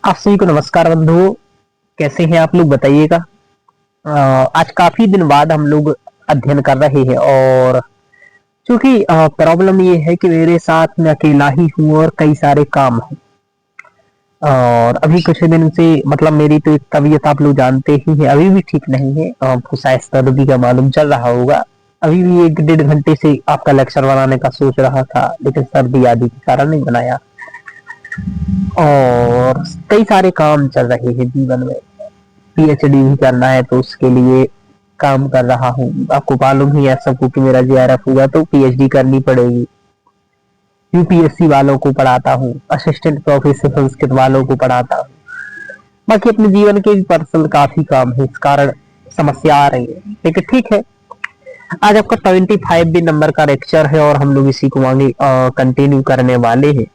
आप सभी को नमस्कार बंधुओं। कैसे हैं आप लोग बताइएगा। आज काफी दिन बाद हम लोग अध्ययन कर रहे हैं और क्योंकि प्रॉब्लम ये है कि मेरे साथ मैं अकेला ही हूँ और कई सारे काम हैं। और अभी कुछ दिन से मतलब मेरी तो एक तबीयत आप लोग जानते ही हैं, अभी भी ठीक नहीं है। आपको शायद सर्दी का मालूम चल रहा होगा। अभी भी 1 डेढ़ घंटे से आपका लेक्चर बनाने का सोच रहा था, लेकिन सर्दी आदि के कारण नहीं बनाया। और कई सारे काम चल रहे हैं जीवन में। पीएचडी भी करना है तो उसके लिए काम कर रहा हूँ। आपको मालूम ही है सबको कि मेरा जेआरएफ हुआ तो पीएचडी करनी पड़ेगी। यूपीएससी वालों को पढ़ाता हूँ, असिस्टेंट प्रोफेसर संस्कृत वालों को पढ़ाता हूँ। बाकी अपने जीवन के भी पर्सनल काफी काम है, इस कारण समस्या आ रही है, लेकिन ठीक है। आज आपका 25 भी नंबर का लेक्चर है और हम लोग इसी को आगे कंटिन्यू करने वाले हैं।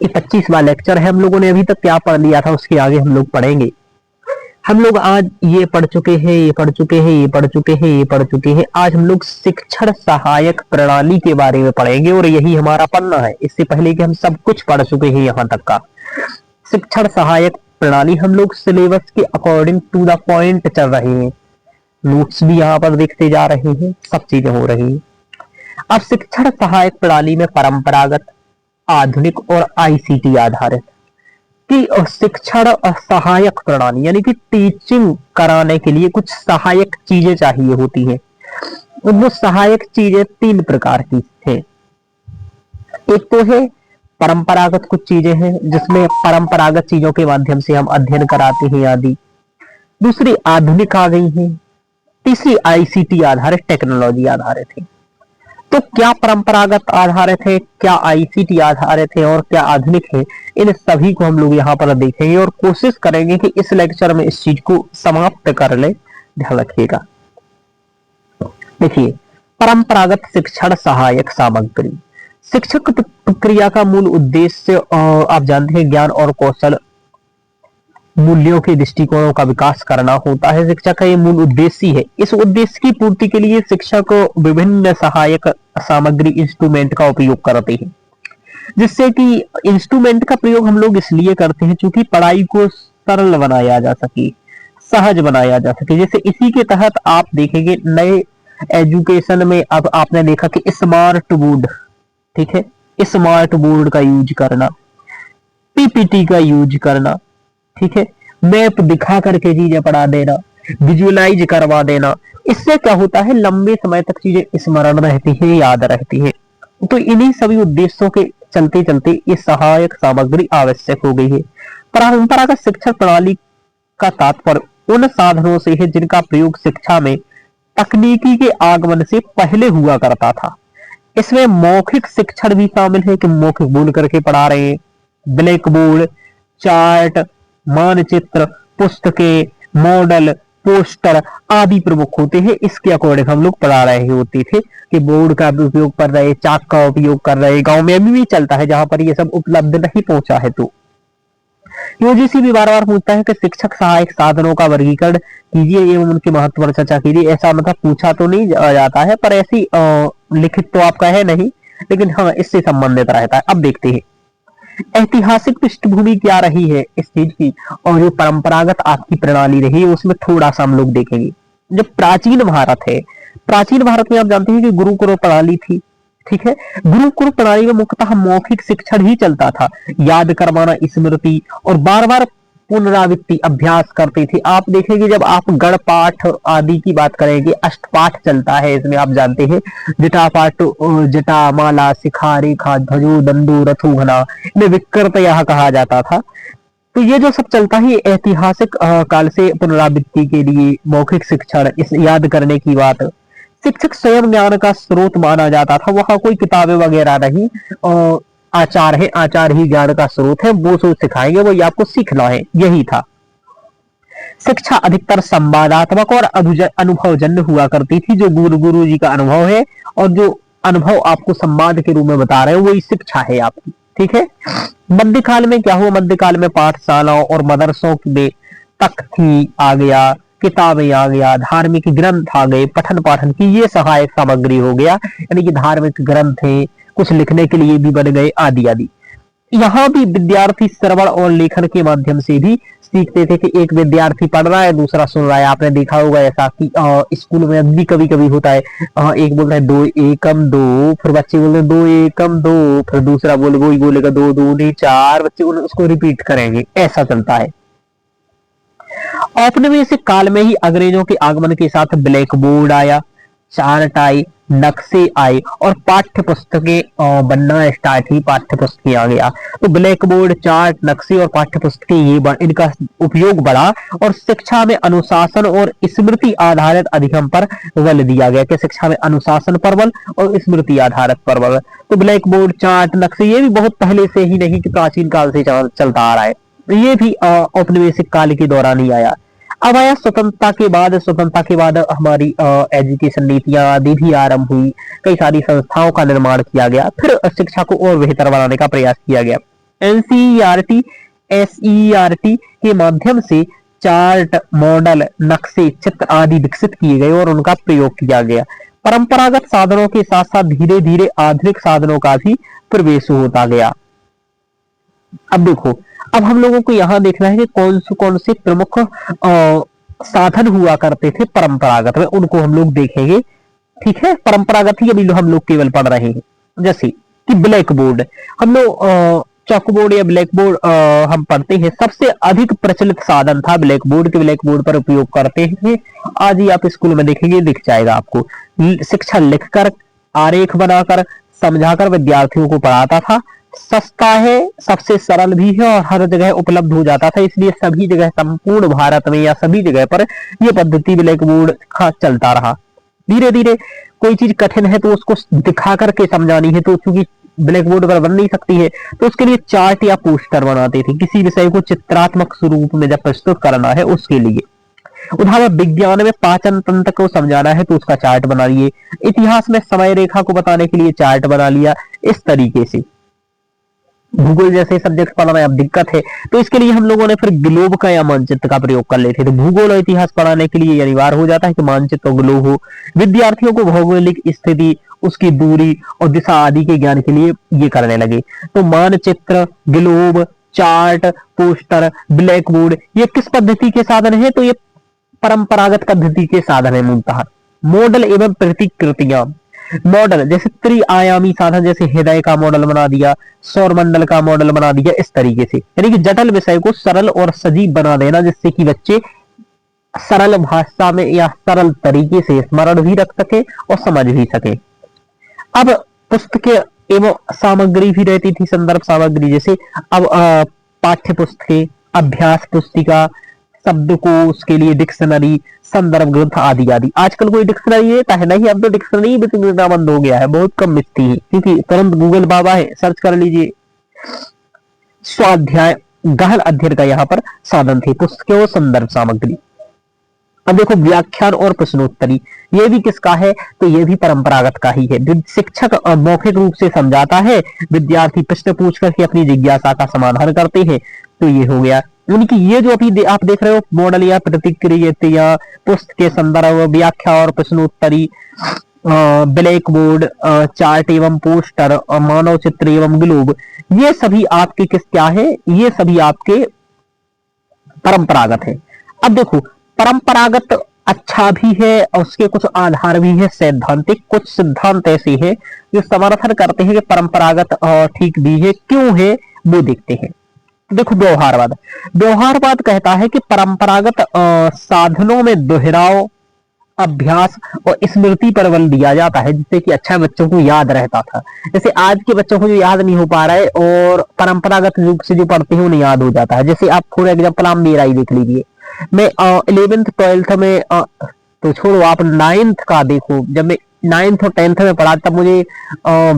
ये 25वां लेक्चर है। हम लोगों ने अभी तक क्या पढ़ लिया था उसके आगे हम लोग पढ़ेंगे। हम लोग आज ये पढ़ चुके हैं, ये पढ़ चुके हैं, ये पढ़ चुके हैं, ये पढ़ चुके हैं। आज हम लोग शिक्षण सहायक प्रणाली के बारे में पढ़ेंगे और यही हमारा पढ़ना है। इससे पहले कि हम सब कुछ पढ़ चुके हैं यहाँ तक का। शिक्षण सहायक प्रणाली हम लोग सिलेबस के अकॉर्डिंग टू द पॉइंट चल रहे हैं। नोट्स भी यहाँ पर देखते जा रहे हैं, सब चीजें हो रही है। अब शिक्षण सहायक प्रणाली में परंपरागत, आधुनिक और आईसीटी आधारित कि शिक्षण सहायक प्रणाली यानी कि टीचिंग कराने के लिए कुछ सहायक चीजें चाहिए होती हैं। वो सहायक चीजें 3 प्रकार की हैं। एक तो है परंपरागत कुछ चीजें हैं जिसमें परंपरागत चीजों के माध्यम से हम अध्ययन कराते हैं आदि। दूसरी आधुनिक आ गई है। तीसरी आईसीटी आधारित, टेक्नोलॉजी आधारित है। तो क्या परंपरागत आधारित है, क्या आईसीटी आधारित है और क्या आधुनिक है, इन सभी को हम लोग यहाँ पर देखेंगे और कोशिश करेंगे कि इस लेक्चर में इस चीज को समाप्त कर ले। ध्यान रखिएगा। देखिए, परंपरागत शिक्षण सहायक सामग्री। शिक्षक प्रक्रिया का मूल उद्देश्य आप जानते हैं ज्ञान और कौशल मूल्यों के दृष्टिकोणों का विकास करना होता है। शिक्षा का ये मूल उद्देश्य है। इस उद्देश्य की पूर्ति के लिए शिक्षक विभिन्न सहायक सामग्री इंस्ट्रूमेंट का उपयोग करते हैं। जिससे कि इंस्ट्रूमेंट का प्रयोग हम लोग इसलिए करते हैं क्योंकि पढ़ाई को सरल बनाया जा सके, सहज बनाया जा सके। जैसे इसी के तहत आप देखेंगे नए एजुकेशन में अब आपने देखा कि स्मार्ट बोर्ड, ठीक है, स्मार्ट बोर्ड का यूज करना, पीपीटी का यूज करना, ठीक है, मैप दिखा करके चीजें पढ़ा देना, विजुअलाइज करवा देना। इससे क्या होता है, लंबे समय तक चीजें स्मरण रहती है, याद रहती है। तो इन्हीं सभी उद्देश्यों के चलते चलते ये सहायक सामग्री आवश्यक हो गई है। परंपरागत शिक्षा प्रणाली का तात्पर्य उन साधनों से है जिनका प्रयोग शिक्षा में तकनीकी के आगमन से पहले हुआ करता था। इसमें मौखिक शिक्षण भी शामिल है कि मौखिक बोल करके पढ़ा रहे हैं। ब्लैक बोर्ड, चार्ट, मानचित्र, पुस्तकें, मॉडल, पोस्टर आदि प्रमुख होते हैं। इसके अकॉर्डिंग हम लोग पढ़ा रहे होते थे कि बोर्ड का भी उपयोग कर रहे, चाक का उपयोग कर रहे। गांव में अभी भी चलता है जहां पर ये सब उपलब्ध नहीं पहुंचा है। तो यूजीसी भी बार बार पूछता है कि शिक्षक सहायक साधनों का वर्गीकरण कीजिए एवं उनके महत्व पर चर्चा कीजिए। ऐसा मतलब पूछा तो नहीं जाता है, पर ऐसी लिखित तो आपका है नहीं, लेकिन हाँ इससे संबंधित रहता है। अब देखते हैं ऐतिहासिक पृष्ठभूमि क्या रही है इस चीज की और जो परंपरागत आपकी प्रणाली रही है उसमें थोड़ा सा हम लोग देखेंगे। जो प्राचीन भारत है, प्राचीन भारत में आप जानते हैं कि गुरुकुल प्रणाली थी, ठीक है। गुरुकुल प्रणाली में मुख्यतः मौखिक शिक्षण ही चलता था। याद करवाना, स्मृति और बार बार पुनरावृत्ति अभ्यास करते थे। आप देखेंगे जब आप गण पाठ आदि की बात करेंगे, अष्टपाठ चलता है इसमें, आप जानते हैं जटा पाठ, जटा, माला, शिखा, रेखा, ध्वजो, दंडो, रथो, घना, इन्हें विकृत यह कहा जाता था। तो ये जो सब चलता है ऐतिहासिक काल से पुनरावृत्ति के लिए मौखिक शिक्षण, इस याद करने की बात। शिक्षक स्वयं ज्ञान का स्रोत माना जाता था। वहां कोई किताबें वगैरह नहीं, आचार है, आचार ही ज्ञान का स्रोत है। वो जो सिखाएंगे वो आपको सीखना है, यही था। शिक्षा अधिकतर संवादात्मक और अनुभवजन्य हुआ करती थी। जो गुरु जी का अनुभव है और जो अनुभव आपको संवाद के रूप में बता रहे हैं वही शिक्षा है आपकी, ठीक है। मध्यकाल में क्या हुआ, मध्यकाल में पाठशालाओं और मदरसों में तख्ती आ गया, किताबें आ गया, धार्मिक ग्रंथ आ गए, पठन पाठन की ये सहायक सामग्री हो गया। यानी कि धार्मिक ग्रंथ है, कुछ लिखने के लिए भी बन गए आदि आदि। यहाँ भी विद्यार्थी श्रवण और लेखन के माध्यम से भी सीखते थे कि एक विद्यार्थी पढ़ रहा है, दूसरा सुन रहा है। आपने देखा होगा ऐसा कि स्कूल में भी कभी कभी होता है, एक बोल रहा है 2 एकम 2, फिर बच्चे बोल रहे 2 एकम 2, फिर दूसरा वही बोलेगा 2 दूनी 4, बच्चे उसको रिपीट करेंगे, ऐसा चलता है। औपनिवेशिक काल में ही अंग्रेजों के आगमन के साथ ब्लैक बोर्ड आया, चार्ट आई, नक्शे आए और पाठ्य पुस्तकें बनना स्टार्ट हुई, पाठ्य पुस्तकें आ गया। तो ब्लैक बोर्ड, चार्ट, नक्शे और पाठ्य पुस्तकें इनका उपयोग बढ़ा और शिक्षा में अनुशासन और स्मृति आधारित अधिगम पर बल दिया गया कि शिक्षा में अनुशासन पर बल और स्मृति आधारित पर बल। तो ब्लैक बोर्ड, चार्ट, नक्शे ये भी बहुत पहले से ही नहीं कि प्राचीन काल से चलता आ रहा है, ये भी औपनिवेशिक काल के दौरान ही आया। अब आया स्वतंत्रता के बाद हमारी एजुकेशन नीतियां आदि भी आरंभ हुई, कई सारी संस्थाओं का निर्माण किया गया, फिर शिक्षा को और बेहतर बनाने का प्रयास किया गया। एनसीईआरटी, एसईआरटी के माध्यम से चार्ट, मॉडल, नक्शे, चित्र आदि विकसित किए गए और उनका प्रयोग किया गया। परंपरागत साधनों के साथ साथ धीरे धीरे आधुनिक साधनों का भी प्रवेश होता गया। अब देखो, अब हम लोगों को यहाँ देखना है कि कौन से प्रमुख साधन हुआ करते थे परंपरागत में, उनको हम लोग देखेंगे। ठीक है, परंपरागत ही अभी हम लोग केवल पढ़ रहे हैं। जैसे कि ब्लैक बोर्ड, हम लोग चॉक बोर्ड या ब्लैक बोर्ड हम पढ़ते हैं, सबसे अधिक प्रचलित साधन था ब्लैक बोर्ड के। ब्लैक बोर्ड पर उपयोग करते हैं, आज ही आप स्कूल में देखेंगे, दिख जाएगा आपको। शिक्षक लिखकर, आरेख बनाकर, समझाकर विद्यार्थियों को पढ़ाता था। सस्ता है, सबसे सरल भी है और हर जगह उपलब्ध हो जाता था, इसलिए सभी जगह संपूर्ण भारत में या सभी जगह पर यह पद्धति ब्लैक बोर्ड का चलता रहा। धीरे धीरे कोई चीज कठिन है तो उसको दिखा करके समझानी है, तो चूंकि ब्लैक बोर्ड पर बन नहीं सकती है तो उसके लिए चार्ट या पोस्टर बनाते थे, किसी विषय को चित्रात्मक स्वरूप में जब प्रस्तुत करना है उसके लिए। उदाहरण, विज्ञान में पाचन तंत्र को समझाना है तो उसका चार्ट बना लिए, इतिहास में समय रेखा को बताने के लिए चार्ट बना लिया। इस तरीके से भूगोल जैसे सब्जेक्ट पढ़ाना में अब दिक्कत है तो इसके लिए हम लोगों ने फिर ग्लोब का या मानचित्र का प्रयोग कर लेते थे। तो भूगोल और इतिहास पढ़ाने के लिए अनिवार्य हो जाता है कि मानचित्र और ग्लोब हो। विद्यार्थियों को भौगोलिक स्थिति, उसकी दूरी और दिशा आदि के ज्ञान के लिए ये करने लगे। तो मानचित्र, globe, chart, poster, black board ये किस पद्धति के साधन है? तो ये परंपरागत पद्धति के साधन है मूलतः। मॉडल एवं प्रतिकृतियां, मॉडल जैसे त्रिआयामी साधन, जैसे हृदय का मॉडल बना दिया, सौरमंडल का मॉडल बना दिया, इस तरीके से, यानी कि जटिल विषय को सरल और सजीव बना देना, जिससे कि बच्चे सरल भाषा में या सरल तरीके से स्मरण भी रख सके और समझ भी सके। अब पुस्तकें एवं सामग्री भी रहती थी, संदर्भ सामग्री, जैसे अब पाठ्य पुस्तकें, अभ्यास पुस्तिका, शब्दकोश के लिए डिक्शनरी, संदर्भ ग्रंथ आदि आदि। आजकल कोई डिक्शनरी देता है नहीं, अब तो डिक्शनरी भी मिलना बंद हो गया है, बहुत कम मिलती है, क्योंकि तुरंत गूगल बाबा है, सर्च कर लीजिए। स्वाध्याय, गहन अध्ययन का यहाँ पर साधन थे पुस्तकें और संदर्भ सामग्री। अब देखो, व्याख्यान और प्रश्नोत्तरी, ये भी किसका है? तो ये भी परंपरागत का ही है। शिक्षक मौखिक रूप से समझाता है, विद्यार्थी प्रश्न पूछ करके अपनी जिज्ञासा का समाधान करते हैं। तो ये हो गया। उनकी ये जो अभी आप देख रहे हो मॉडल या प्रतिक्रिया, पुस्तक संदर्भ, व्याख्या और प्रश्नोत्तरी, ब्लैक बोर्ड, चार्ट एवं पोस्टर, मानव चित्र एवं ग्लोब, ये सभी आपके क्या है? ये सभी आपके परंपरागत है। अब देखो, परंपरागत अच्छा भी है और उसके कुछ आधार भी है सैद्धांतिक। कुछ सिद्धांत ऐसे हैं जो समर्थन करते हैं कि परंपरागत ठीक भी है। क्यों है वो देखते हैं। देखो, व्यवहारवाद, व्यवहारवाद कहता है कि परंपरागत साधनों में दोहराव, अभ्यास और स्मृति पर बल दिया जाता है, जिससे कि अच्छा बच्चों को याद रहता था। जैसे आज के बच्चों को जो याद नहीं हो पा रहा है और परंपरागत रूप से जो पढ़ते हैं उन्हें याद हो जाता है। जैसे आप फॉर एग्जाम्पल आप मेरा ही देख लीजिए, मैं 11th 12th में तो छोड़ो, आप 9th का देखो, जब मैं 9th और 10th में पढ़ा तब मुझे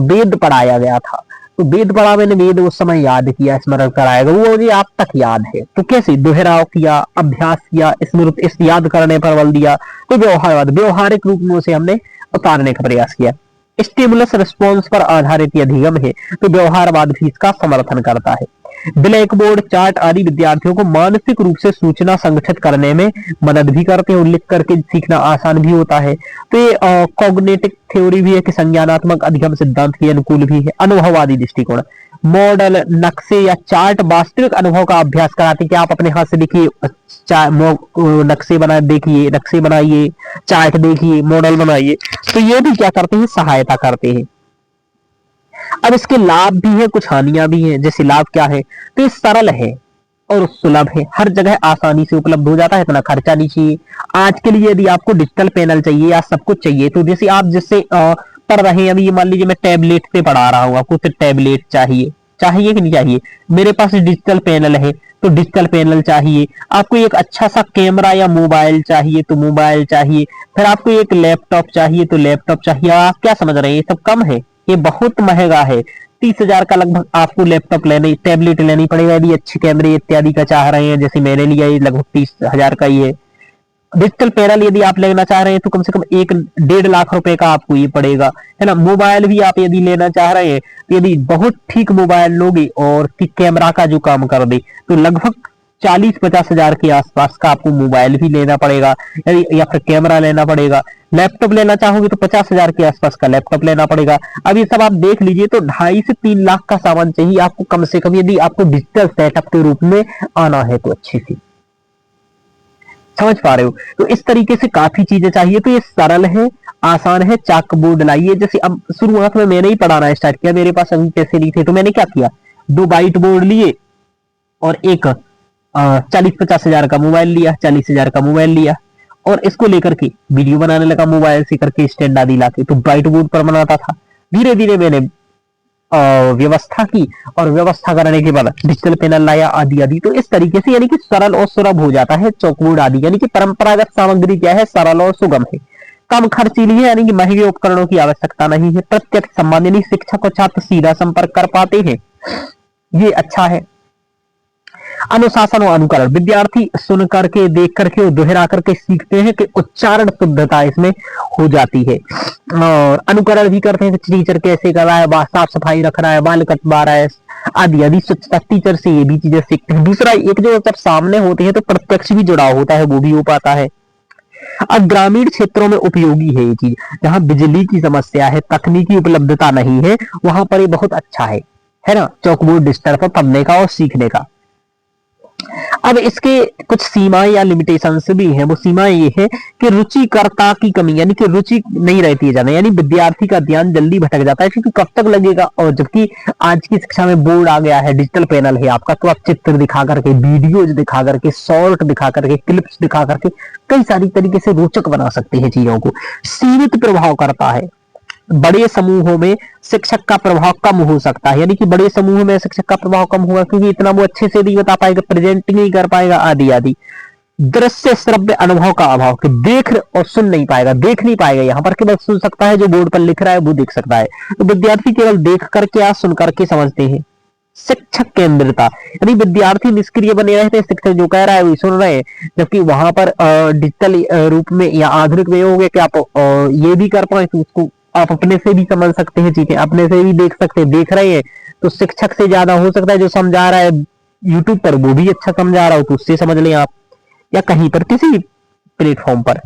वेद पढ़ाया गया था। तो वेद पढ़ा मैंने, वेद उस समय याद किया, स्मरण कराएगा, वो मुझे आप तक याद है। तो कैसे दोहराव किया, अभ्यास किया, स्मृति, इस याद करने पर बल दिया। तो व्यवहारवाद, व्यवहारिक रूप में उसे हमने उतारने का प्रयास किया। स्टिमुलस रिस्पॉन्स पर आधारित अधिगम है, तो व्यवहारवाद भी इसका समर्थन करता है। ब्लैक बोर्ड, चार्ट आदि विद्यार्थियों को मानसिक रूप से सूचना संगठित करने में मदद भी करते हैं और लिख करके सीखना आसान भी होता है। तो ये कॉग्निटिव थ्योरी भी है कि संज्ञानात्मक अधिगम सिद्धांत के अनुकूल भी है। अनुभववादी दृष्टिकोण, मॉडल, नक्शे या चार्ट वास्तविक अनुभव का अभ्यास कराते हैं कि आप अपने हाथ से देखिए, नक्शे बनाइए, चार्ट देखिए, मॉडल बनाइए। तो ये भी क्या करते हैं, सहायता करते हैं। अब इसके लाभ भी है, कुछ हानियां भी हैं। जैसे लाभ क्या है, तो ये सरल है और सुलभ है, हर जगह आसानी से उपलब्ध हो जाता है, इतना खर्चा नहीं चाहिए। आज के लिए यदि आपको डिजिटल पैनल चाहिए या सब कुछ चाहिए, तो जैसे आप जिससे पढ़ रहे हैं, अभी ये मान लीजिए मैं टैबलेट पे पढ़ा रहा हूँ, आपको सिर्फ टैबलेट चाहिए, चाहिए कि नहीं चाहिए। मेरे पास डिजिटल पैनल है तो डिजिटल पैनल चाहिए। आपको एक अच्छा सा कैमरा या मोबाइल चाहिए तो मोबाइल चाहिए। फिर आपको एक लैपटॉप चाहिए तो लैपटॉप चाहिए। आप क्या समझ रहे हैं, ये सब कम है, ये बहुत महंगा है। 30,000 का लगभग आपको लैपटॉप लेने, टैबलेट लेनी पड़ेगा यदि अच्छे कैमरे इत्यादि का चाह रहे हैं। जैसे मैंने लिया, ये लगभग 30,000 का ही है। डिजिटल पैनल यदि आप लेना चाह रहे हैं तो कम से कम 1-1.5 लाख रुपए का आपको ये पड़ेगा, है ना। मोबाइल भी आप यदि लेना चाह रहे हैं तो यदि बहुत ठीक मोबाइल लोगे और कैमरा का जो काम कर दे, तो लगभग 40-50 हजार के आसपास का आपको मोबाइल भी लेना पड़ेगा, या फिर कैमरा लेना पड़ेगा। लैपटॉप लेना चाहोगे तो 50,000 के आसपास का लैपटॉप लेना पड़ेगा। अब ये सब आप देख लीजिए, तो 2.5 से 3 लाख का सामान चाहिए आपको कम से कम, यदि आपको डिजिटल सेटअप के रूप में आना है तो अच्छी सी, समझ पा रहे हो। तो इस तरीके से काफी चीजें चाहिए। तो ये सरल है, आसान है। चाक बोर्ड लाइए। जैसे अब शुरुआत में मैंने ही पढ़ाना स्टार्ट किया, मेरे पास अभी पैसे नहीं थे, तो मैंने क्या किया, 2 व्हाइट बोर्ड लिए और एक 40-50 हजार का मोबाइल लिया, 40,000 का मोबाइल लिया, और इसको लेकर के वीडियो बनाने लगा मोबाइल से करके, स्टैंड आदि लाके। तो व्हाइट बोर्ड पर बनाता था। धीरे धीरे मैंने व्यवस्था की, और व्यवस्था करने के बाद डिजिटल पैनल लाया, आदि आदि। तो इस तरीके से यानी कि सरल और सुलभ हो जाता है चौकबोर्ड आदि। यानी कि परंपरागत सामग्री क्या है, सरल और सुगम है, कम खर्चीली है, यानी कि महंगे उपकरणों की आवश्यकता नहीं है। प्रत्यक्ष संबंध, यानी शिक्षक और छात्र सीधा संपर्क कर पाते हैं, ये अच्छा है। अनुशासन और अनुकरण, विद्यार्थी सुन करके, देख करके और दोहरा करके सीखते हैं कि उच्चारण शुद्धता इसमें हो जाती है, और अनुकरण भी करते हैं कि टीचर कैसे कर रहा है, साफ सफाई रख रहा है, बाल कटवा रहा है, आदि आदि। स्वच्छता, टीचर से ये भी चीजें सीखते हैं। दूसरा, एक जो जब सामने होते हैं तो प्रत्यक्ष भी जुड़ाव होता है, वो भी हो पाता है। अब ग्रामीण क्षेत्रों में उपयोगी है ये चीज, जहां बिजली की समस्या है, तकनीकी उपलब्धता नहीं है, वहां पर ये बहुत अच्छा है ना, चौकबोर्ड डिजिटल पर पढ़ने का और सीखने का। अब इसके कुछ सीमाएं या लिमिटेशंस भी हैं। वो सीमाएं ये है कि रुचिकर्ता की कमी, यानी कि रुचि नहीं रहती है ज्यादा, यानी विद्यार्थी का ध्यान जल्दी भटक जाता है, क्योंकि कब तक लगेगा। और जबकि आज की शिक्षा में बोर्ड आ गया है, डिजिटल पैनल है आपका, तो आप चित्र दिखा करके, वीडियोज दिखा करके, शॉर्ट दिखा करके, क्लिप्स दिखा करके कई सारी तरीके से रोचक बना सकते हैं चीजों को। सीमित प्रभाव करता है, बड़े समूहों में शिक्षक का प्रभाव कम हो सकता है, यानी कि बड़े समूह में शिक्षक का प्रभाव कम होगा, क्योंकि इतना वो अच्छे से नहीं बता पाएगा, प्रेजेंट नहीं कर पाएगा, आदि आदि। दृश्य श्रव्य अनुभव का अभाव, कि देख और सुन नहीं पाएगा, देख नहीं पाएगा, यहाँ पर केवल सुन सकता है, जो बोर्ड पर लिख रहा है वो देख सकता है। तो विद्यार्थी केवल देख करके या सुन करके समझते हैं। शिक्षक केंद्रिता, यानी विद्यार्थी निष्क्रिय बने रहते हैं, शिक्षक जो कह रहा है वही सुन रहे हैं। जबकि वहां पर डिजिटल रूप में या आधुनिक में हो गया कि आप ये भी कर पाए, तो उसको आप अपने से भी समझ सकते हैं चीजें, अपने से भी देख सकते हैं। देख रहे हैं तो शिक्षक से ज्यादा हो सकता है जो समझा रहा है यूट्यूब पर, वो भी अच्छा समझा रहा हो तो उससे समझ लें आप, या कहीं पर किसी प्लेटफॉर्म पर।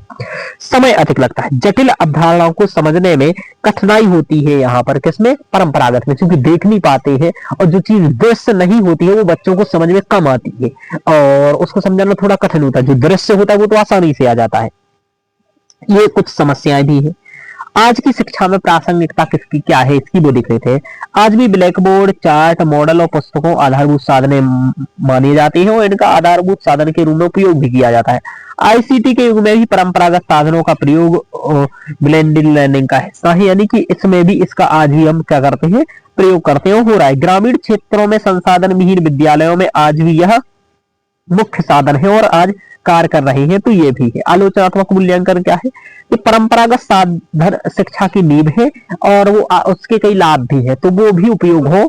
समय अधिक लगता है, जटिल अवधारणाओं को समझने में कठिनाई होती है यहाँ पर, किसमें, परंपरागत में, क्योंकि देख नहीं पाते हैं, और जो चीज दृश्य नहीं होती है वो बच्चों को समझ में कम आती है, और उसको समझाना थोड़ा कठिन होता है। जो दृश्य होता है वो तो आसानी से आ जाता है। ये कुछ समस्याएं भी है। आज की शिक्षा में प्रासंगिकता किसकी क्या है, इसकी वो देख रहे थे। आज भी ब्लैक बोर्ड, चार्ट, मॉडल और पुस्तकों आधारभूत साधने माने जाते हैं, और इनका आधारभूत साधन के रूप में उपयोग भी किया जाता है। आईसीटी के युग में भी परंपरागत साधनों का प्रयोग ब्लेंडेड लर्निंग का हिस्सा है, यानी कि इसमें भी इसका आज भी हम क्या करते हैं, प्रयोग करते हैं, हो रहा है। ग्रामीण क्षेत्रों में संसाधन विहीन विद्यालयों में आज भी यह मुख्य साधन है और आज कार्य कर रहे हैं। तो ये भी है। आलोचनात्मक मूल्यांकन क्या है, ये परंपरागत साधन शिक्षा की नींव है, और वो उसके कई लाभ भी है, तो वो भी उपयोग हो,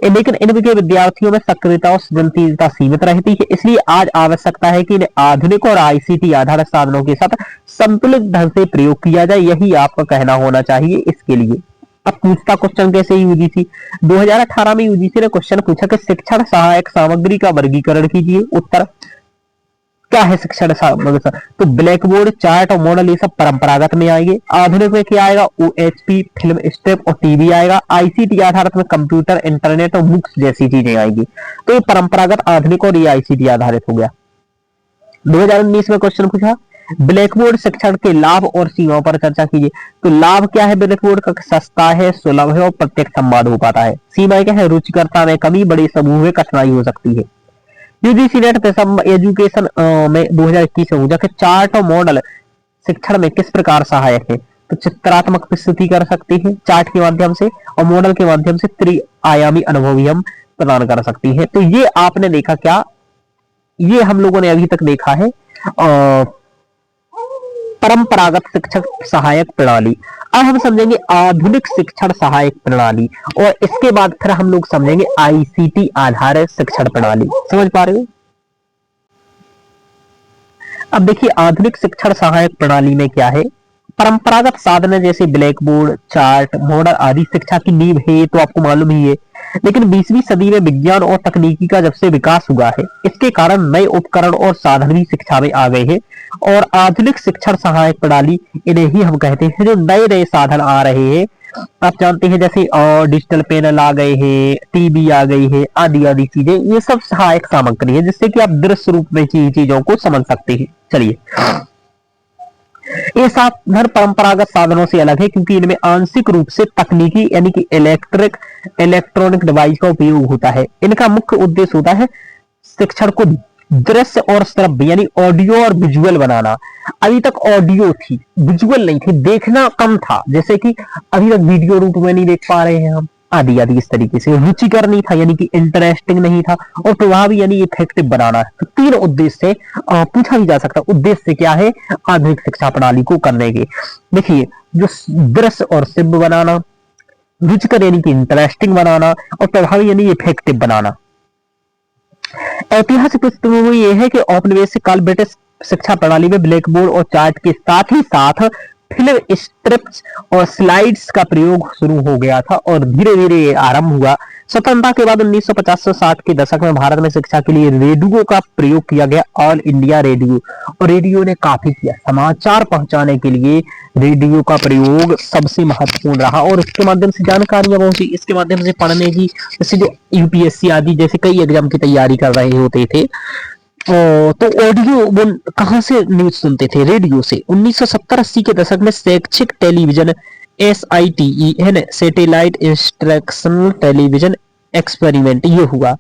लेकिन इनके विद्यार्थियों में सक्रियता और सृजनशीलता सीमित रहती है। इसलिए आज आवश्यकता है कि इन्हें आधुनिक और आईसीटी आधारित साधनों के साथ संतुलित ढंग से प्रयोग किया जाए, यही आपका कहना होना चाहिए इसके लिए। अब पूछता क्वेश्चन कैसे, यूजीसी 2018 में यूजीसी ने क्वेश्चन पूछा कि शिक्षण सहायक सामग्री का वर्गीकरण कीजिए। उत्तर क्या है शिक्षण सामग्री? तो ब्लैक बोर्ड, चार्ट और मॉडल ये सब परंपरागत में आएंगे। आधुनिक में क्या आएगा? ओएचपी, फिल्म स्ट्रिप और टीवी आएगा। आईसीटी आधारित में कंप्यूटर, इंटरनेट और बुक्स जैसी चीजें आएंगी। तो ये परंपरागत, आधुनिक और ये आईसीटी आधारित हो गया। 2019 में क्वेश्चन पूछा, ब्लैक बोर्ड शिक्षण के लाभ और सीमाओं पर चर्चा कीजिए। तो लाभ क्या है ब्लैक बोर्ड का? सस्ता है, सुलभ है और प्रत्यक्ष संवाद हो पाता है। सीमाएं क्या है? रुचिकरता में कमी, बड़े समूह में कठिनाई हो सकती है। यूजीसी नेट एजुकेशन में 2021 में पूछा कि चार्ट और मॉडल शिक्षण में किस प्रकार सहायक है? तो चित्रात्मक प्रस्तुति कर सकती है चार्ट के माध्यम से, और मॉडल के माध्यम से त्रिआयामी अनुभव भी हम प्रदान कर सकती है। तो ये आपने देखा क्या? ये हम लोगों ने अभी तक देखा है परंपरागत शिक्षण सहायक प्रणाली। अब हम समझेंगे आधुनिक शिक्षण सहायक प्रणाली, और इसके बाद फिर हम लोग समझेंगे आईसीटी आधारित शिक्षण प्रणाली। समझ पा रहे हो? अब देखिए आधुनिक शिक्षण सहायक प्रणाली में क्या है? परंपरागत साधन जैसे ब्लैक बोर्ड, चार्ट, मॉडल आदि शिक्षा की नींव है, तो आपको मालूम ही है। लेकिन 20वीं सदी में विज्ञान और तकनीकी का जब से विकास हुआ है, इसके कारण नए उपकरण और साधन भी शिक्षा में आ गए हैं। और आधुनिक शिक्षण सहायक प्रणाली इन्हें ही हम कहते हैं, जो नए नए साधन आ रहे हैं। आप जानते हैं जैसे डिजिटल पैनल आ गए हैं, टीवी आ गई है, आदि आदि चीजें, ये सब सहायक सामग्री है जिससे कि आप दृश्य रूप में चीजों को समझ सकते हैं। चलिए, ये साधन परंपरागत साधनों से अलग है क्योंकि इनमें आंशिक रूप से तकनीकी यानी कि इलेक्ट्रॉनिक डिवाइस का उपयोग होता है। इनका मुख्य उद्देश्य होता है शिक्षण को दृश्य और श्रव्य यानी ऑडियो और विजुअल बनाना। अभी तक ऑडियो थी, विजुअल नहीं थी, देखना कम था। जैसे कि अभी तक वीडियो रूप में नहीं देख पा रहे हैं हम, आदि आदि। इस तरीके से रुचिकर नहीं था यानी कि इंटरेस्टिंग नहीं था, और प्रभावी यानी इफेक्टिव बनाना। तो तीन उद्देश्य से पूछा भी जा सकता है, उद्देश्य क्या है आधुनिक शिक्षा प्रणाली को करने के। देखिए, जो दृश्य और श्रव्य बनाना, रुचिकर यानी कि इंटरेस्टिंग बनाना, और प्रभावी यानी इफेक्टिव बनाना। ऐतिहासिक पृष्ठभूमि यह है कि औपनिवेशिक काल ब्रिटिश शिक्षा प्रणाली में ब्लैक बोर्ड और चार्ट के साथ ही साथ फिल्म स्ट्रिप्स और स्लाइड्स का प्रयोग शुरू हो गया था, और धीरे धीरे ये आरंभ हुआ। स्वतंत्रता के बाद 1950-60 के दशक में भारत में शिक्षा के लिए रेडियो का प्रयोग किया गया, ऑल इंडिया रेडियो। और रेडियो ने काफी किया, समाचार पहुंचाने के लिए रेडियो का प्रयोग सबसे महत्वपूर्ण रहा, और इसके माध्यम से जानकारियां पहुंची, इसके माध्यम से पढ़ने की, जैसे जो यूपीएससी आदि जैसे कई एग्जाम की तैयारी कर रहे होते थे, तो ऑडियो कहां से न्यूज सुनते थे? रेडियो से। 1970-80 के दशक में शैक्षिक television SITE satellite instructional television experiment ये हुआ।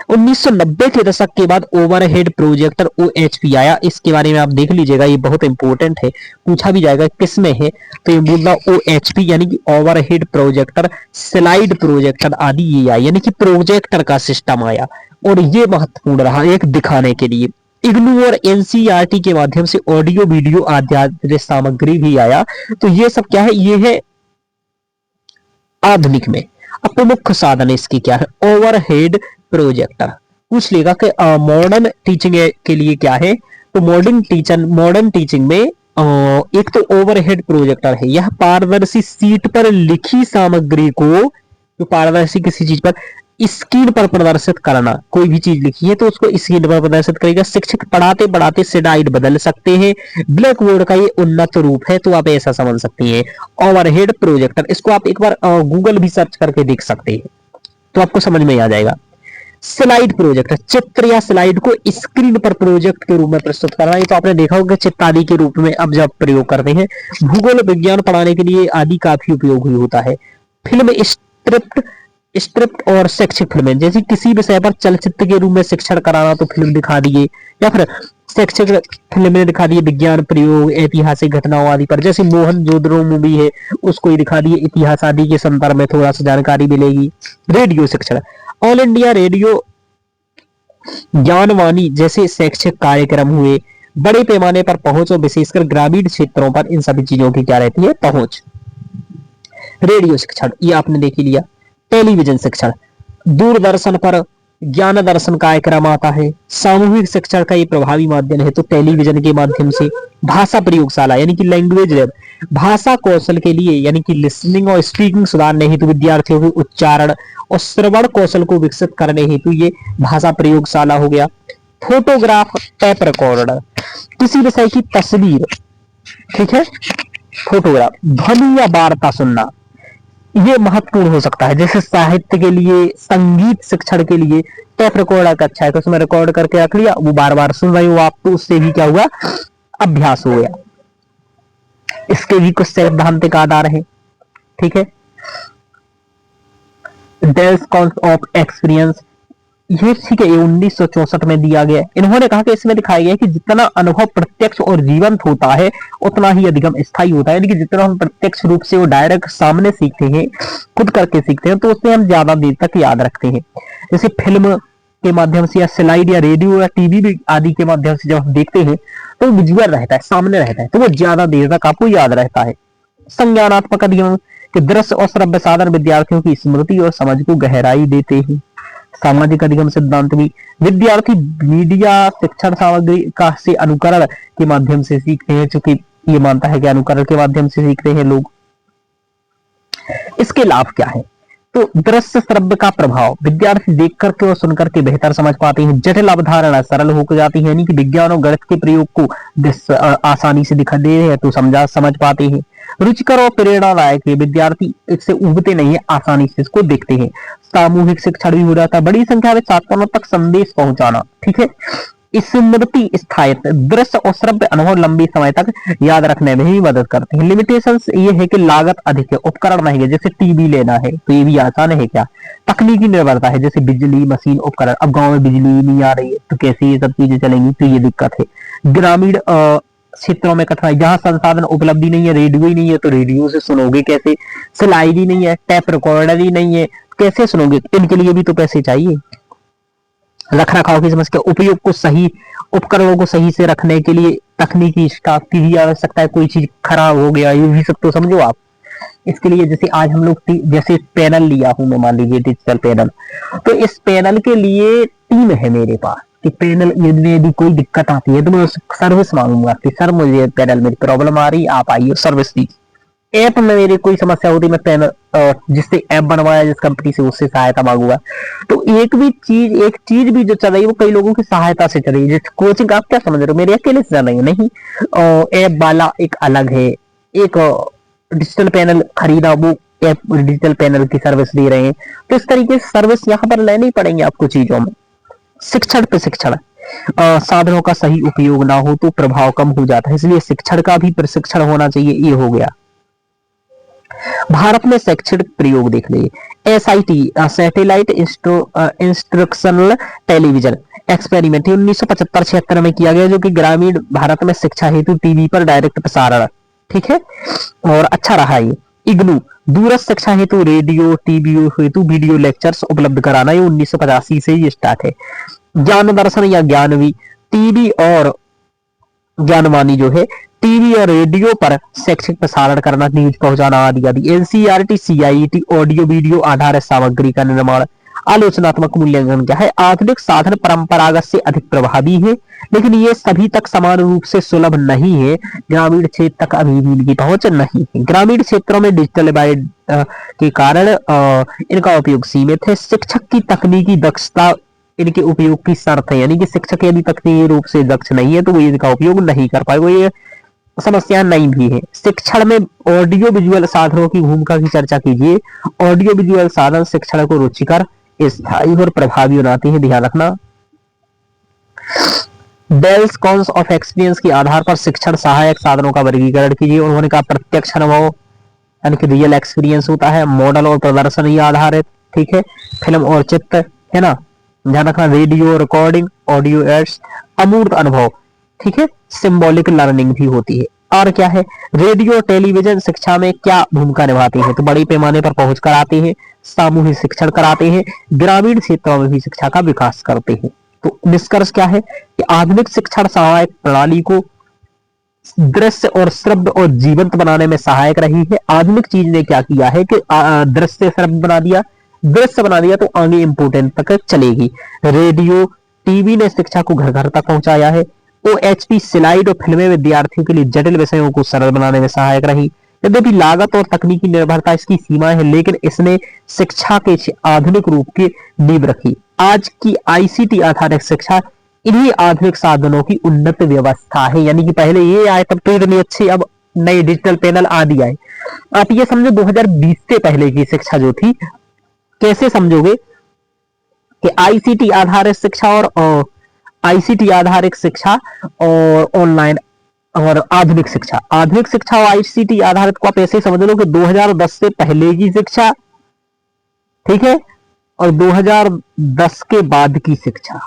1990 के दशक के बाद ओवरहेड प्रोजेक्टर OHP आया। इसके बारे में आप देख लीजिएगा, ये बहुत इंपॉर्टेंट है, पूछा भी जाएगा किस में है। तो ये बोल रहा OHP यानी कि ओवरहेड प्रोजेक्टर, स्लाइड प्रोजेक्टर आदि ये आया, यानी कि प्रोजेक्टर का सिस्टम आया, और ये महत्वपूर्ण रहा एक दिखाने के लिए। इग्नू और NCERT के माध्यम से ऑडियो वीडियो आधारित सामग्री भी आया। तो ये सब क्या है? ये है आधुनिक में। अब प्रमुख साधन इसकी क्या है? Overhead projector. पूछ लेगा कि मॉडर्न टीचिंग के लिए क्या है? तो मॉडर्न टीचिंग में एक तो ओवरहेड प्रोजेक्टर है। यह पारदर्शी शीट पर लिखी सामग्री को, जो पारदर्शी किसी चीज पर स्क्रीन पर प्रदर्शित करना, कोई भी चीज लिखी है तो उसको स्क्रीन पर प्रदर्शित करेगा। शिक्षक पढ़ाते पढ़ाते स्लाइड बदल सकते हैं। ब्लैक बोर्ड का ये उन्नत रूप है, तो आप ऐसा समझ सकते हैं ओवरहेड प्रोजेक्टर। इसको आप एक बार गूगल भी सर्च करके देख सकते हैं, तो आपको समझ में आ जाएगा। स्लाइड प्रोजेक्टर, चित्र या स्लाइड को स्क्रीन पर प्रोजेक्ट के रूप में प्रस्तुत करना। ये तो आपने देखा होगा चित्र आदि के रूप में अब जब प्रयोग करते हैं। भूगोल विज्ञान पढ़ाने के लिए आदि काफी उपयोगी होता है। फिल्म स्क्रिप्ट और शैक्षिक फिल्में, जैसे किसी विषय पर चलचित्र के रूप में शिक्षण कराना, तो फिल्म दिखा दिए, या फिर शैक्षिक फिल्में दिखा दिए विज्ञान प्रयोग, ऐतिहासिक घटनाओं आदि पर। जैसे मोहनजोदड़ो मूवी है, उसको ही दिखा दिए, इतिहास आदि के संदर्भ में थोड़ा सा जानकारी मिलेगी। रेडियो शिक्षण, ऑल इंडिया रेडियो, ज्ञानवाणी जैसे शैक्षिक कार्यक्रम हुए। बड़े पैमाने पर पहुंच, और विशेषकर ग्रामीण क्षेत्रों पर इन सभी चीजों की क्या रहती है? पहुंच। रेडियो शिक्षण ये आपने देख ही लिया। टेलीविजन शिक्षण, दूरदर्शन पर ज्ञान दर्शन कार्यक्रम आता है। सामूहिक शिक्षण का ये प्रभावी माध्यम है, तो टेलीविजन के माध्यम से। भाषा प्रयोगशाला यानी कि लैंग्वेज लैब, भाषा कौशल के लिए यानी कि लिसनिंग और स्पीकिंग सुधारने हेतु विद्यार्थियों के उच्चारण और श्रवण कौशल को विकसित करने हेतु ये भाषा प्रयोगशाला हो गया। फोटोग्राफ, टेप रिकॉर्डर, किसी विषय की तस्वीर, ठीक है, फोटोग्राफ, ध्वनि या वार्ता सुनना, ये महत्वपूर्ण हो सकता है। जैसे साहित्य के लिए, संगीत शिक्षण के लिए टेप रिकॉर्डर का अच्छा है, तो उसमें रिकॉर्ड करके रख लिया, वो बार बार सुन रहे हो आप, तो उससे भी क्या हुआ, अभ्यास हो गया। इसके भी कुछ सैद्धांतिक आधार है, ठीक है। डेल्स कॉन्स ऑफ एक्सपीरियंस, ये ठीक है, ये 1964 में दिया गया है। इन्होंने कहा कि इसमें दिखाया गया है कि जितना अनुभव प्रत्यक्ष और जीवंत होता है उतना ही अधिगम स्थायी होता है, यानी कि जितना हम प्रत्यक्ष रूप से वो डायरेक्ट सामने सीखते हैं, खुद करके सीखते हैं, तो उससे हम ज्यादा देर तक याद रखते हैं। जैसे फिल्म के माध्यम से या स्लाइड या रेडियो या टीवी भी आदि के माध्यम से जब हम देखते हैं तो विजुअल रहता है, सामने रहता है, तो वो ज्यादा देर तक आपको याद रहता है। संज्ञानात्मक अधिगम के दृश्य और श्रव्य साधन विद्यार्थियों की स्मृति और समझ को गहराई देते हैं। सामाजिक अधिगम सिद्धांत भी, विद्यार्थी मीडिया शिक्षण सामग्री का से अनुकरण के माध्यम से सीखते हैं, चूंकि ये मानता है कि अनुकरण के माध्यम से सीखते हैं लोग। इसके लाभ क्या है, तो दृश्य श्रव्य का प्रभाव, विद्यार्थी देख करके और सुन करके बेहतर समझ पाते हैं। जटिल अवधारणा सरल होकर जाती है, यानी कि विज्ञान और गणित के प्रयोग को आसानी से दिखा दे रहे हैं तो समझ पाते हैं। रुचिकर और प्रेरणादायक है, विद्यार्थी इससे उबते नहीं है, आसानी से इसको देखते हैं। सामूहिक शिक्षण भी हो जाता है, बड़ी संख्या में छात्रों तक संदेश पहुंचाना, ठीक है। स्मृति स्थायित्व, दृश्य और श्रव्य अनुभव लंबे समय तक याद रखने में भी मदद करते हैं। लिमिटेशंस ये है कि लागत अधिक है, उपकरण महंगे, जैसे टीवी लेना है तो ये भी आसान है क्या। तकनीकी निर्भरता है, जैसे बिजली, मशीन, उपकरण, अब गांव में बिजली नहीं आ रही है तो कैसे ये सब चीजें चलेंगी, तो ये दिक्कत है। ग्रामीण क्षेत्रों में कठिनाई, जहां संसाधन उपलब्धि नहीं है, रेडियो ही नहीं है तो रेडियो से सुनोगे कैसे, स्लाइड ही नहीं है, टेप रिकॉर्डर ही नहीं है, कैसे सुनोगे, इनके लिए भी तो पैसे चाहिए। रख रखाव की समस्या, उपयोग को सही, उपकरणों को सही से रखने के लिए तकनीकी स्टाफ की भी आवश्यकता है, कोई चीज खराब हो गया ये भी सब तो समझो आप। इसके लिए जैसे आज हम लोग जैसे पैनल लिया हूं मैं, मान लीजिए डिजिटल पैनल, तो इस पैनल के लिए टीम है मेरे पास कि पैनल यदि कोई दिक्कत आती है तो मैं सर्विस मांगूंगा कि सर मुझे पैनल में प्रॉब्लम आ रही, आप आइए सर्विस दीजिए। ऐप में मेरी कोई समस्या होती, मैं पैनल जिससे ऐप बनवाया जिस कंपनी से, उससे सहायता मांगूंगा। तो एक चीज भी जो चल रही है वो कई लोगों की सहायता से चल रही है। जैसे कोचिंग, आप क्या समझ रहे हो मेरे अकेले से चल रही है, नहीं, ऐप वाला एक अलग है, एक डिजिटल पैनल खरीदा, वो ऐप डिजिटल पैनल की सर्विस दे रहे हैं। तो इस तरीके से सर्विस यहाँ पर लेनी पड़ेंगे आपको चीजों में। शिक्षण पे शिक्षण, साधनों का सही उपयोग ना हो तो प्रभाव कम हो जाता है, इसलिए शिक्षण का भी प्रशिक्षण होना चाहिए, ये हो गया। भारत में शैक्षणिक प्रयोग देख लीजिए, SIT satellite instructional television experiment 1975-76 में किया गया, जो कि ग्रामीण भारत में शिक्षा हेतु टीवी पर डायरेक्ट प्रसारण, ठीक है, और अच्छा रहा ये। इग्नू दूरस्थ शिक्षा हेतु रेडियो टीवी हेतु वीडियो लेक्चर्स उपलब्ध कराना, ये 1985 से ही स्टार्ट है। ज्ञान दर्शन या ज्ञानवी, टीवी और ज्ञानवाणी जो है, टीवी और रेडियो पर शैक्षिक प्रसारण करना, न्यूज पहुंचाना आदि आदि। NCERT CIET ऑडियो वीडियो आधारित सामग्री का निर्माण। आलोचनात्मक मूल्यांकन क्या है, आधुनिक साधन परंपरागत से अधिक प्रभावी है, लेकिन ये सभी तक समान रूप से सुलभ नहीं है, ग्रामीण क्षेत्र तक अभी भी इनकी पहुंच नहीं है। ग्रामीण क्षेत्रों में डिजिटल डिवाइड के कारण इनका उपयोग सीमित है। शिक्षक की तकनीकी दक्षता इनके उपयोग की शर्त है, यानी कि शिक्षक यदि तकनीकी रूप से दक्ष नहीं है तो वो इनका उपयोग नहीं कर पाएगा, ये समस्या नहीं भी है। शिक्षण में ऑडियो विजुअल साधनों की भूमिका की चर्चा कीजिए। ऑडियो विजुअल साधन शिक्षण को रुचिकर, स्थायी और प्रभावी बनाते हैं, ध्यान रखना। डेल्स कॉन्स ऑफ एक्सपीरियंस के आधार पर शिक्षण सहायक साधनों का वर्गीकरण कीजिए। उन्होंने कहा प्रत्यक्ष अनुभव यानी कि रियल एक्सपीरियंस होता है, मॉडल और प्रदर्शन ही आधारित, ठीक है, फिल्म और चित्र, है ना, ध्यान रखना, रेडियो रिकॉर्डिंग, ऑडियो एड्स, अमूर्त अनुभव, ठीक है, सिंबॉलिक लर्निंग भी होती है। और क्या है, रेडियो टेलीविजन शिक्षा में क्या भूमिका निभाते हैं, तो बड़े पैमाने पर पहुंच कराते हैं, सामूहिक शिक्षण कराते हैं, ग्रामीण क्षेत्रों में भी शिक्षा का विकास करते हैं। तो निष्कर्ष क्या है कि आधुनिक शिक्षण सहायक प्रणाली को दृश्य और श्रव्य और जीवंत बनाने में सहायक रही है। आधुनिक चीज ने क्या किया है कि दृश्य श्रव्य बना दिया, दृश्य बना दिया तो आगे इंपोर्टेंट तक चलेगी। रेडियो टीवी ने शिक्षा को घर घर तक पहुंचाया है। OHP स्लाइड और फिल्में विद्यार्थियों के लिए जटिल विषयों को सरल बनाने में सहायक रही। यद्यपि लागत और तकनीकी निर्भरता इसकी सीमा है, लेकिन इसने शिक्षा के आधुनिक रूप की नींव रखी। आज की ICT आधारित शिक्षा इन्हीं आधुनिक साधनों की उन्नत व्यवस्था है। यानी कि पहले ये आए तब तो इतनी अच्छी, अब नए डिजिटल पैनल आदि आए। आप ये समझो 2020 से पहले की शिक्षा जो थी, कैसे समझोगे कि आईसीटी आधारित शिक्षा और आईसीटी आधारित शिक्षा और ऑनलाइन और आधुनिक शिक्षा और आईसीटी आधारित को आप ऐसे समझ लो कि 2010 से पहले की शिक्षा, ठीक है, और 2010 के बाद की शिक्षा।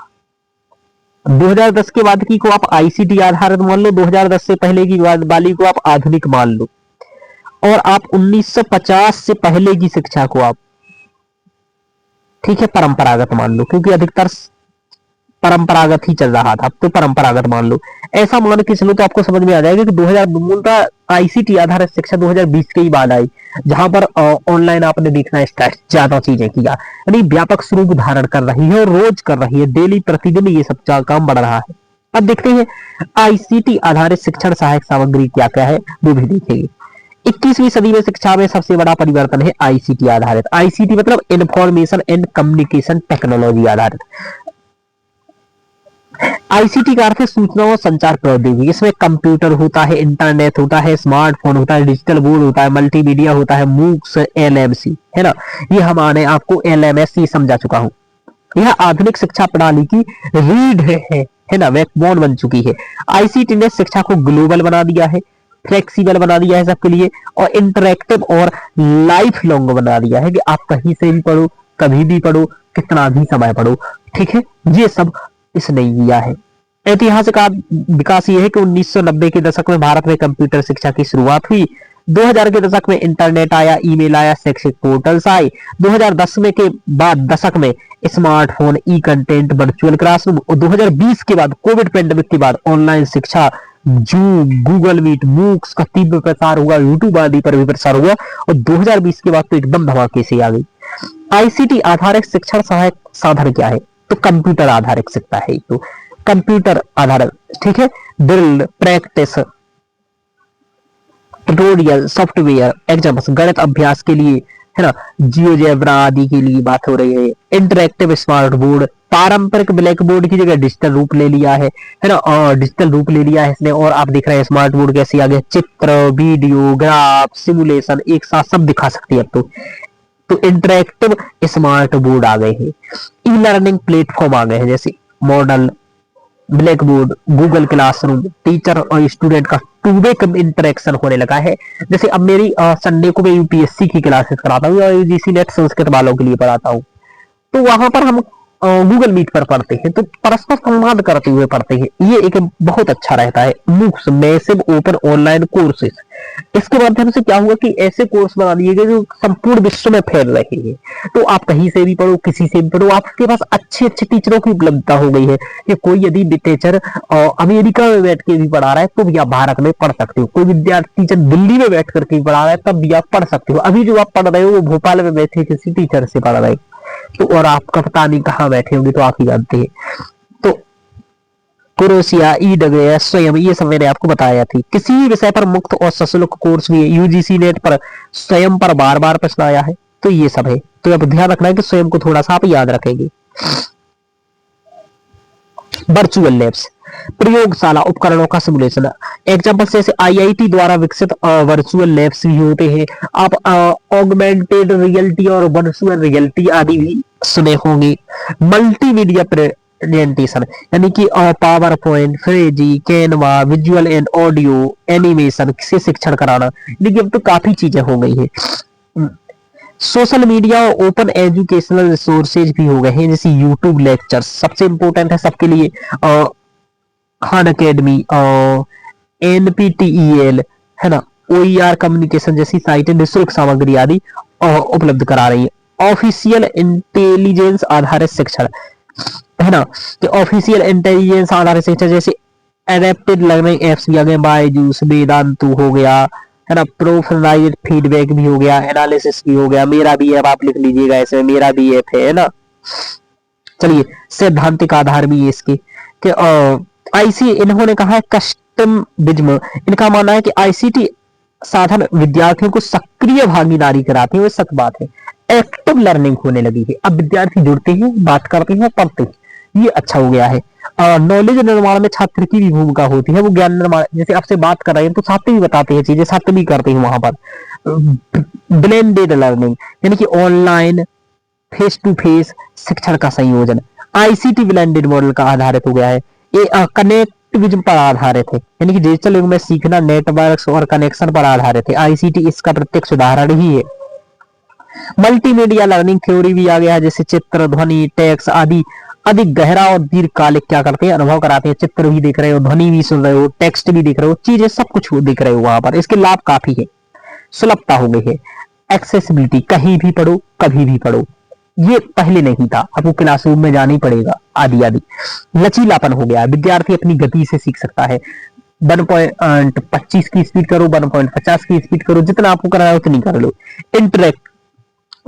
2010 के बाद की को आप आईसीटी आधारित मान लो, 2010 से पहले की वाली को आप आधुनिक मान लो, और आप 1950 से पहले की शिक्षा को आप, ठीक है, परंपरागत मान लो, क्योंकि अधिकतर परंपरागत ही चल रहा था, अब तो परंपरागत मान लो। ऐसा मान के चलो तो आपको समझ में आ जाएगा कि 2000 मूलतः आईसीटी आधारित शिक्षा 2020 के ही बाद आई, जहां पर ऑनलाइन आपने देखना स्टार्ट ज्यादा चीजें किया, यानी व्यापक स्वरूप धारण कर रही है और रोज कर रही है, डेली प्रतिदिन ये सब काम बढ़ रहा है। अब देखते हैं आईसीटी आधारित शिक्षण सहायक सामग्री क्या क्या है, वो भी देखेंगे। 21वीं सदी में शिक्षा में सबसे बड़ा परिवर्तन है आईसीटी आधारित। आईसीटी मतलब इंफॉर्मेशन एंड कम्युनिकेशन टेक्नोलॉजी आधारित। आईसीटी का अर्थ है सूचना और संचार प्रौद्योगिकी। इसमें कंप्यूटर होता है, इंटरनेट होता है, स्मार्टफोन होता है, डिजिटल बोर्ड होता है, मल्टीमीडिया होता है, मूक्स, एलएमसी, है ना। ये हमारे आपको एलएमएस ये समझा चुका हूं। यह आधुनिक शिक्षा प्रणाली की रीढ़ है ना, बैकबोन बन चुकी है। आईसीटी ने शिक्षा को ग्लोबल बना दिया है, फ्लेक्सिबल बना दिया है सबके लिए, और इंटरेक्टिव और लाइफ लॉन्ग बना दिया है कि आप कहीं से भी पढ़ो, कभी भी पढ़ो, कितना भी समय पढ़ो, ठीक है। ये सब इसने किया है। ऐतिहासिक विकास ये है कि 1990 के दशक में भारत में कंप्यूटर शिक्षा की शुरुआत हुई। 2000 के दशक में इंटरनेट आया, ईमेल आया, शैक्षिक पोर्टल्स आए। 2010 में के बाद दशक में स्मार्टफोन, ई कंटेंट, वर्चुअल क्लासरूम, और 2020 के बाद कोविड पेंडेमिक के बाद ऑनलाइन शिक्षा, जूम, गूगल मीट, मूक्स का तीव्र प्रसार हुआ, यूट्यूब आदि पर भी प्रसार हुआ, और 2020 के बाद तो एकदम धमाके से आ गई। आईसीटी आधारित शिक्षण सहायक साधन क्या है, तो कंप्यूटर आधारित शिक्षा है, तो कंप्यूटर आधारित, ठीक है। Drill, practice, tutorial, software, exams, गणित अभ्यास के लिए, है ना, जियोजेब्रा आदि के लिए बात हो रही है। इंटरेक्टिव स्मार्ट बोर्ड, पारंपरिक ब्लैक बोर्ड की जगह डिजिटल रूप ले लिया है ना, और डिजिटल रूप ले लिया है इसने। और आप देख रहे हैं स्मार्ट बोर्ड कैसे आ गया, चित्र, वीडियो, ग्राफ, सिमुलेशन एक साथ सब दिखा सकती है अब तो इंटरेक्टिव स्मार्ट बोर्ड आ गए हैं। ई लर्निंग प्लेटफॉर्म आ गए हैं, जैसे model, black board, Google classroom, teacher और स्टूडेंट का टू वे इंटरेक्शन होने लगा है। जैसे अब मेरी संडे को मैं यूपीएससी की क्लासेस कराता हूँ या यूजीसी नेट संस्कृत वालों के लिए पढ़ाता हूँ, तो वहां पर हम गूगल मीट पर पढ़ते हैं, तो परस्पर संवाद करते हुए पढ़ते हैं। ये एक बहुत अच्छा रहता है। MOOCs, massive open online courses, इसके माध्यम से क्या हुआ कि ऐसे कोर्स बना दिए गए जो संपूर्ण विश्व में फैल रहे हैं। तो आप कहीं से भी पढ़ो, किसी से भी पढ़ो, आपके पास अच्छे अच्छे टीचरों की उपलब्धता हो गई है कि कोई यदि टीचर अमेरिका में बैठ के भी पढ़ा रहा है तो भी आप भारत में पढ़ सकते हो, कोई विद्यार्थी टीचर दिल्ली में बैठ करके भी पढ़ा रहा है तब भी आप पढ़ सकते हो। अभी जो आप पढ़ रहे हो वो भोपाल में बैठे किसी टीचर से पढ़ रहे हो, तो और आपका पता नहीं कहाँ बैठे होंगे, तो आप ही जानते हैं। तो कुरोसिया, ईडब्ल्यूएस, स्वयं, ये सब मैंने आपको बताया थी। किसी भी विषय पर मुफ्त और सशुल्क कोर्स भी है। यूजीसी नेट पर स्वयं पर बार बार प्रश्न आया है, तो ये सब है। तो अब ध्यान रखना है कि स्वयं को थोड़ा सा आप याद रखेंगे। वर्चुअल लैब्स, प्रयोगशाला उपकरणों का सिमुलेशन। एग्जाम्पल जैसे आईआईटी द्वारा विकसित वर्चुअल लैब्स भी होते हैं। आप ऑगमेंटेड रियलिटी और वर्चुअल रियलिटी आदि भी सुने होंगे। मल्टीमीडिया प्रेजेंटेशन, यानी कि PowerPoint, Prezi, Canva, visual and audio, animation से शिक्षण कराना। देखिए अब तो काफी चीजें हो गई है। सोशल मीडिया और ओपन एजुकेशनल रिसोर्सेज भी हो गए हैं, जैसे यूट्यूब लेक्चर्स सबसे इंपॉर्टेंट है सबके लिए। खान अकेडमी, एनपीटीईएल, है ना, ओईआर कम्युनिकेशन जैसी साइटें निःशुल्क सामग्री आदि उपलब्ध करा रही है। ऑफिशियल इंटेलिजेंस आधारित शिक्षण, है ना, कि ऑफिशियल इंटेलिजेंस आधारित शिक्षण जैसे एडेप्टेड लर्निंग एप्स भी आ गए, बायजूस, वेदांतु हो गया, है ना, प्रोफेशनलाइज्ड फीडबैक भी हो गया, एनालिसिस भी हो गया। मेरा भी ऐप आप लिख लीजिएगा, ऐसे मेरा भी ऐप है ना। चलिए, सैद्धांतिक आधार भी है इसके कि आईसी इन्होंने कहा है कस्टम बिज्म, इनका मानना है कि आईसीटी साधन विद्यार्थियों को सक्रिय भागीदारी कराते हैं, वो सच बात है। एक्टिव लर्निंग होने लगी है, अब विद्यार्थी जुड़ते हैं, बात करते हैं, पढ़ते हैं। ये अच्छा हो गया है। नॉलेज निर्माण में छात्र की भी भूमिका होती है, वो ज्ञान निर्माण, जैसे आपसे बात कर रहे हैं तो छात्र भी बताते हैं चीजें, छात्र भी करते हैं वहां पर। ब्लेंडेड लर्निंग यानी कि ऑनलाइन फेस टू फेस शिक्षण का संयोजन आईसीटी ब्लेंडेड मॉडल का आधारित हो गया है। ये कनेक्टिविज्म पर आधारित है, यानी कि डिजिटल युग में सीखना नेटवर्क्स और कनेक्शन पर आधारित है। आईसीटी इसका प्रत्यक्ष उदाहरण ही है। मल्टीमीडिया लर्निंग थ्योरी भी आ गया है, जैसे चित्र, ध्वनि, टेक्स्ट आदि अधिक गहरा और दीर्घकालिक क्या करते हैं, अनुभव कराते हैं। चित्र भी देख रहे हो, ध्वनि भी सुन रहे हो, टेक्स्ट भी देख रहे हो, चीजें सब कुछ देख रहे हो वहां पर। इसके लाभ काफी है। सुलभता हो गई है, एक्सेसिबिलिटी, कहीं भी पढ़ो कभी भी पढ़ो, ये पहले नहीं था, आपको क्लासरूम में जाना ही पड़ेगा, आदि आदि। लचीलापन हो गया, विद्यार्थी अपनी गति से सीख सकता है। 1.25 की स्पीड करो, 1.50 की स्पीड करो, जितना आपको करना है उतनी कर लो। इंटरेक्ट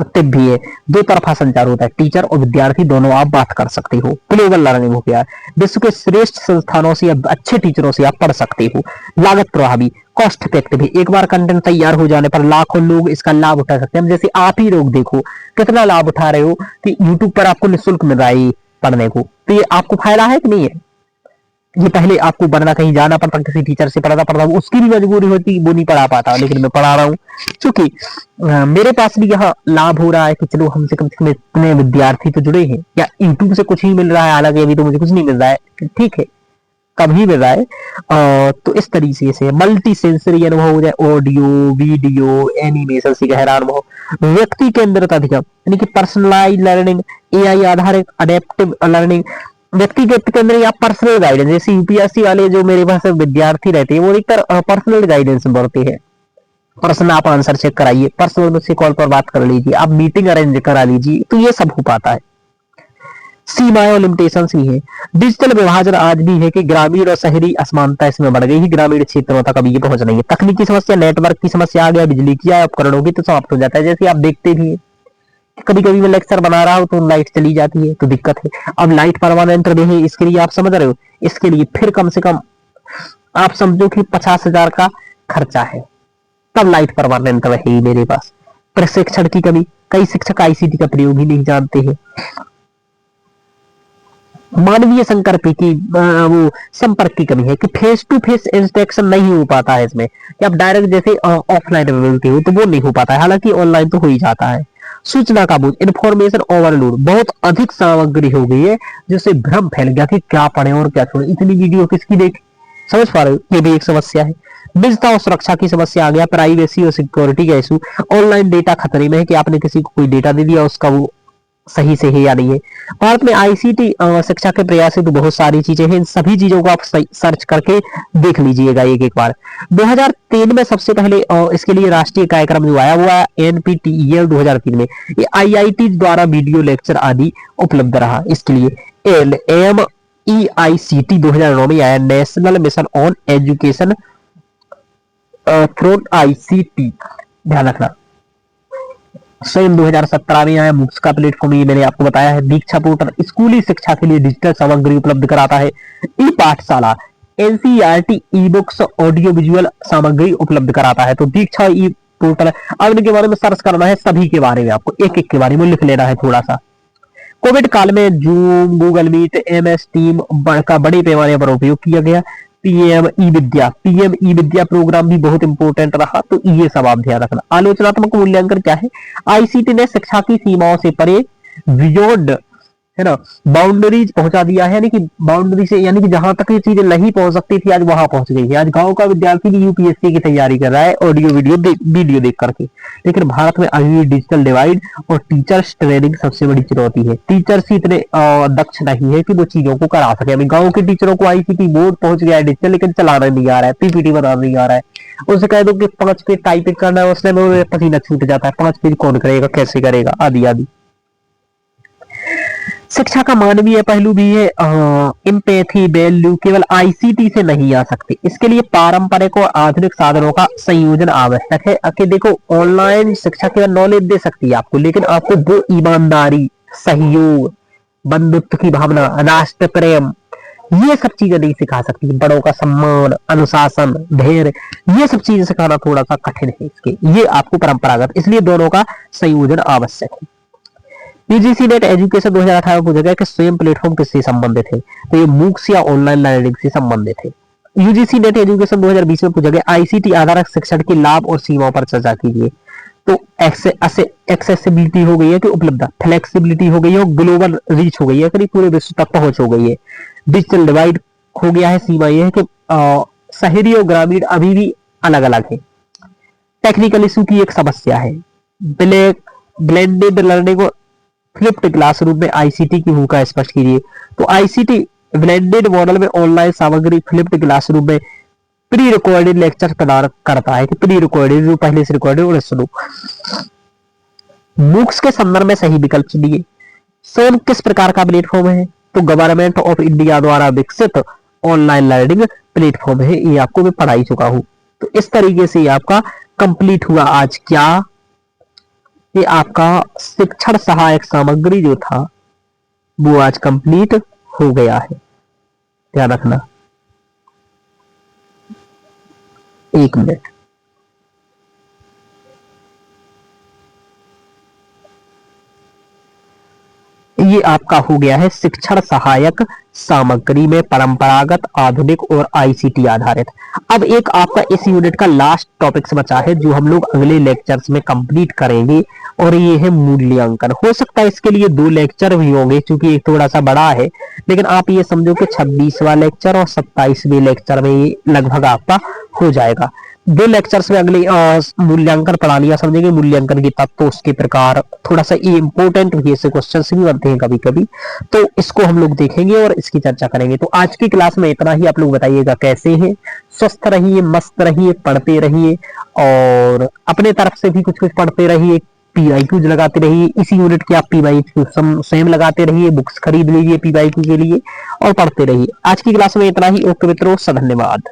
टिप भी है, दो तरफा संचार होता है, टीचर और विद्यार्थी दोनों आप बात कर सकते हो। ग्लोबल लर्निंग हो गया, विश्व के श्रेष्ठ संस्थानों से या अच्छे टीचरों से आप पढ़ सकते हो। लागत प्रभावी, कॉस्ट इफेक्टिव है, एक बार कंटेंट तैयार हो जाने पर लाखों लोग इसका लाभ उठा सकते हैं। जैसे आप ही लोग देखो कितना लाभ उठा रहे हो कि यूट्यूब पर आपको निःशुल्क मिल रहा है पढ़ने को, तो ये आपको फायदा है कि नहीं है। ये पहले आपको बनना, कहीं जाना पड़ता, किसी टीचर से पढ़ाना पड़ता, उसकी भी मजबूरी होती, वो नहीं पढ़ा पाता, लेकिन मैं पढ़ा रहा हूँ क्योंकि मेरे पास भी यहाँ लाभ हो रहा है कि चलो हमसे कम से कम इतने विद्यार्थी तो जुड़े हैं, या यूट्यूब से कुछ ही मिल रहा है, हालांकि अभी तो मुझे कुछ नहीं मिल रहा है, ठीक है कम ही मिल रहा है। तो इस तरीके से मल्टी सेंसरी अनुभव हो जाए, ऑडियो, वीडियो, एनिमेशन से गहरा अनुभव, व्यक्ति केंद्रित अधिगम यानी कि पर्सनलाइज लर्निंग, एआई आधारित अडेप्टिव लर्निंग, व्यक्तिगत के अंदर या पर्सनल गाइडेंस, जैसे यूपीएससी वाले जो मेरे पास विद्यार्थी रहते हैं वो अधिकतर पर्सनल गाइडेंस बढ़ते हैं। पर्सनल आप आंसर चेक कराइए, पर्सनल मुझसे कॉल पर बात कर लीजिए, आप मीटिंग अरेंज करा लीजिए, तो ये सब हो पाता है। सीमाएं और लिमिटेशंस भी है। डिजिटल विभाजन आज भी है कि ग्रामीण और शहरी असमानता इसमें बढ़ गई है, ग्रामीण क्षेत्रों तक अभी ये पहुंच नहीं है। तकनीकी समस्या, नेटवर्क की समस्या आ गया, बिजली की या उपकरणों की, तो समाप्त हो जाता है। जैसे आप देखते भी है कभी कभी मैं लेक्चर बना रहा हूं तो लाइट चली जाती है, तो दिक्कत है। अब लाइट परमानेंट रहे इसके लिए आप समझ रहे हो, इसके लिए फिर कम से कम आप समझो कि 50,000 का खर्चा है, तब लाइट परमानेंट रहेगी मेरे पास। प्रशिक्षण की कमी, कई शिक्षक आईसीटी का प्रयोग ही नहीं जानते हैं। मानवीय संपर्क की वो संपर्क की कमी है कि फेस टू फेस इंटरेक्शन नहीं हो पाता है इसमें, कि आप डायरेक्ट जैसे ऑफलाइन में मिलते हो तो वो नहीं हो पाता है, हालांकि ऑनलाइन तो हो ही जाता है। सूचना का बोझ, इंफॉर्मेशन ओवरलोड, बहुत अधिक सामग्री हो गई है जिससे भ्रम फैल गया कि क्या पढ़े और क्या छोड़े, इतनी वीडियो किसकी देख, समझ पा रहे हो, ये भी एक समस्या है। निजता और सुरक्षा की समस्या आ गया, प्राइवेसी और सिक्योरिटी का इशू, ऑनलाइन डेटा खतरे में है कि आपने किसी को कोई डेटा दे दिया, उसका वो सही से है या नहीं है। भारत में आईसीटी शिक्षा के प्रयास से तो बहुत सारी चीजें हैं, इन सभी चीजों को आप सर्च करके देख लीजिएगा एक एक बार। 2003 में सबसे पहले इसके लिए राष्ट्रीय कार्यक्रम जो आया हुआ है एनपीटीईएल 2003 में, ये आईआईटी द्वारा वीडियो लेक्चर आदि उपलब्ध रहा। इसके लिए एनएमईआईसीटी 2009 में आया, national mission on education through ICT, ध्यान रखना। स्वयं 2017 में आया मुक्स का प्लेटफॉर्म, ये मैंने आपको बताया है। दीक्षा पोर्टल स्कूली शिक्षा के लिए डिजिटल सामग्री उपलब्ध कराता है। ई पाठशाला NCERT e books audio visual सामग्री उपलब्ध कराता है। तो दीक्षा ई पोर्टल, अब इनके बारे में सर्च करना है, सभी के बारे में आपको एक एक के बारे में लिख लेना है थोड़ा सा। कोविड काल में Zoom, Google Meet, MS team का बड़े पैमाने पर उपयोग किया गया। पीएम ई विद्या प्रोग्राम भी बहुत इंपॉर्टेंट रहा, तो ये सब आप ध्यान रखना। आलोचनात्मक मूल्यांकन क्या है, आईसीटी ने शिक्षा की सीमाओं से परे बियॉन्ड है ना बाउंड्रीज पहुंचा दिया है, यानी कि बाउंड्री से, यानी कि जहां तक ये चीजें नहीं पहुंच सकती थी आज वहां पहुंच गई है। आज गांव का विद्यार्थी भी यूपीएससी की तैयारी कर रहा है ऑडियो वीडियो देख करके। लेकिन भारत में अभी डिजिटल डिवाइड और टीचर्स ट्रेनिंग सबसे बड़ी चुनौती है। टीचर्स ही इतने दक्ष नहीं है कि वो चीजों को करा सके। अभी गाँव के टीचरों को आईसीटी बोर्ड पहुंच गया है डिजिटल, लेकिन चलाना नहीं आ रहा है, पीपीटी बनाना नहीं आ रहा है। उसे कह दो कि 5 पेज टाइपिंग करना है, उसमें पसीना छूट जाता है, 5 पेज कौन करेगा, कैसे करेगा, आदि आदि। शिक्षा का मानवीय पहलू भी है, एम्पैथी, वैल्यू केवल आईसीटी से नहीं आ सकते, इसके लिए पारंपरिक और आधुनिक साधनों का संयोजन आवश्यक है। कि देखो ऑनलाइन शिक्षा केवल नॉलेज दे सकती है आपको, लेकिन आपको वो ईमानदारी, सहयोग, बंधुत्व की भावना, राष्ट्र प्रेम, ये सब चीजें नहीं सिखा सकती। बड़ों का सम्मान, अनुशासन, धैर्य, ये सब चीजें सिखाना थोड़ा सा कठिन है इसके, ये आपको परंपरागत, इसलिए दोनों का संयोजन आवश्यक है। यूजीसी नेट एजुकेशन 2018 में पूछा गया कि स्वयं प्लेटफॉर्म किससे संबंधित है, तो ये मूक्स या ऑनलाइन लर्निंग से संबंधित है। यूजीसी नेट एजुकेशन 2020 में पूछा गया आईसीटी आधारित शिक्षण के लाभ और सीमाओं पर चर्चा कीजिए, तो एक्सेसिबिलिटी हो गई है कि उपलब्धता, फ्लेक्सिबिलिटी हो गई है और ग्लोबल रीच हो गई है कि पूरे विश्व तक पहुंच हो गई है। डिजिटल डिवाइड हो गया है, सीमा ये है कि शहरी और ग्रामीण अभी भी अलग अलग है। टेक्निकल इशू की एक समस्या है। ब्लेंडेड लर्निंग और फ्लिप्ड क्लासरूम में आईसीटी की भूमिका स्पष्ट कीजिए, तो आईसीटी ब्लेंडेड मॉडल में ऑनलाइन सामग्री, फ्लिप्ड क्लासरूम में प्री रिकॉर्डेड लेक्चर प्रदान करता है कि प्री रिकॉर्डेड जो पहले से रिकॉर्डेड उन्हें सुनो। मूक्स के संदर्भ में सही विकल्प चुनिए। स्वयं किस प्रकार का प्लेटफॉर्म है, तो गवर्नमेंट ऑफ इंडिया द्वारा विकसित ऑनलाइन लर्निंग प्लेटफॉर्म है, ये आपको मैं पढ़ा ही चुका हूं। तो इस तरीके से आपका कंप्लीट हुआ आज क्या, ये आपका शिक्षण सहायक सामग्री जो था वो आज कंप्लीट हो गया है। ध्यान रखना, एक मिनट। ये आपका हो गया है शिक्षण सहायक सामग्री में परंपरागत, आधुनिक और आईसीटी आधारित। अब एक आपका इस यूनिट का लास्ट टॉपिक से बचा है जो हम लोग अगले लेक्चर्स में कंप्लीट करेंगे, और ये है मूल्यांकन। हो सकता है इसके लिए 2 लेक्चर भी होंगे क्योंकि एक थोड़ा सा बड़ा है, लेकिन आप ये समझो कि 26वां लेक्चर और 27वें लेक्चर में ये लगभग आपका हो जाएगा। 2 लेक्चर्स में अगले मूल्यांकन प्रणालियां समझेंगे, मूल्यांकन के तत्व, उसके प्रकार, थोड़ा सा ये इंपॉर्टेंट भी ऐसे क्वेश्चन भी बनते हैं कभी कभी, तो इसको हम लोग देखेंगे और इसकी चर्चा करेंगे। तो आज की क्लास में इतना ही। आप लोग बताइएगा कैसे हैं। स्वस्थ रहिए, मस्त रहिए, पढ़ते रहिए और अपने तरफ से भी कुछ कुछ पढ़ते रहिए, पीवाईक्यूज लगाते रहिए। इसी यूनिट के आप पीवाईक्यू स्वयं लगाते रहिए, बुक्स खरीद लीजिए पीवाईक्यू के लिए और पढ़ते रहिए। आज की क्लास में इतना ही। ओके मित्रों, धन्यवाद।